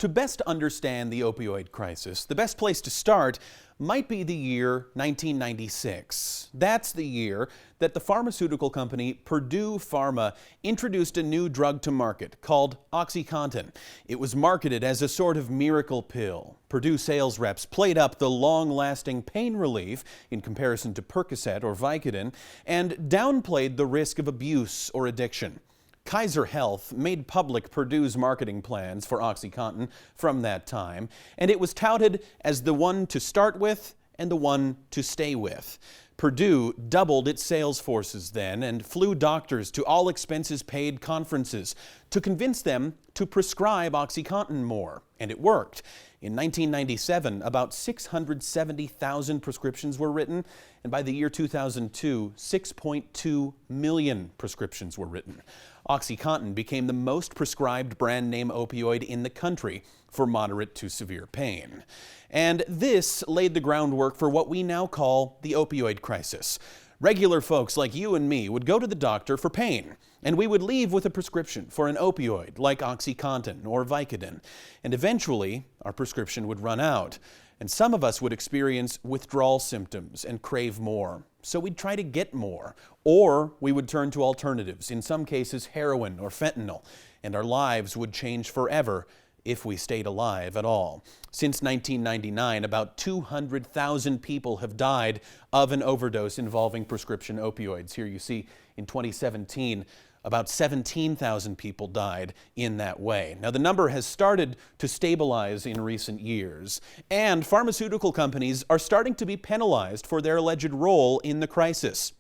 To best understand the opioid crisis, the best place to start might be the year 1996. That's the year that the pharmaceutical company Purdue Pharma introduced a new drug to market called OxyContin. It was marketed as a sort of miracle pill. Purdue sales reps played up the long-lasting pain relief in comparison to Percocet or Vicodin and downplayed the risk of abuse or addiction. Kaiser Health made public Purdue's marketing plans for OxyContin from that time, and it was touted as the one to start with and the one to stay with. Purdue doubled its sales forces then and flew doctors to all expenses paid conferences to convince them to prescribe OxyContin more, and it worked. In 1997, about 670,000 prescriptions were written, and by the year 2002, 6.2 million prescriptions were written. OxyContin became the most prescribed brand name opioid in the country for moderate to severe pain. And this laid the groundwork for what we now call the opioid crisis. Regular folks like you and me would go to the doctor for pain, and we would leave with a prescription for an opioid like OxyContin or Vicodin. And eventually, our prescription would run out. And some of us would experience withdrawal symptoms and crave more. So we'd try to get more. Or we would turn to alternatives, in some cases heroin or fentanyl. And our lives would change forever if we stayed alive at all. Since 1999, about 200,000 people have died of an overdose involving prescription opioids. Here you see in 2017, about 17,000 people died in that way. Now, the number has started to stabilize in recent years, and pharmaceutical companies are starting to be penalized for their alleged role in the crisis.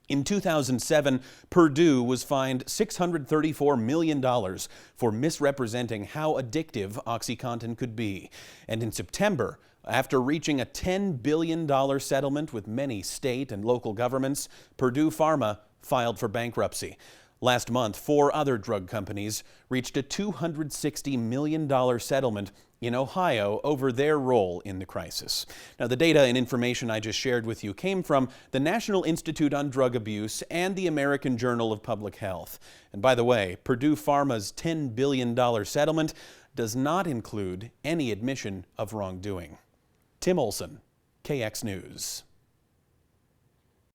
In 2007, Purdue was fined $634 million for misrepresenting how addictive OxyContin could be. And in September, after reaching a $10 billion settlement with many state and local governments, Purdue Pharma filed for bankruptcy. Last month, 4 other drug companies reached a $260 million settlement in Ohio over their role in the crisis. Now, the data and information I just shared with you came from the National Institute on Drug Abuse and the American Journal of Public Health. And by the way, Purdue Pharma's $10 billion settlement does not include any admission of wrongdoing. Tim Olson, KX News.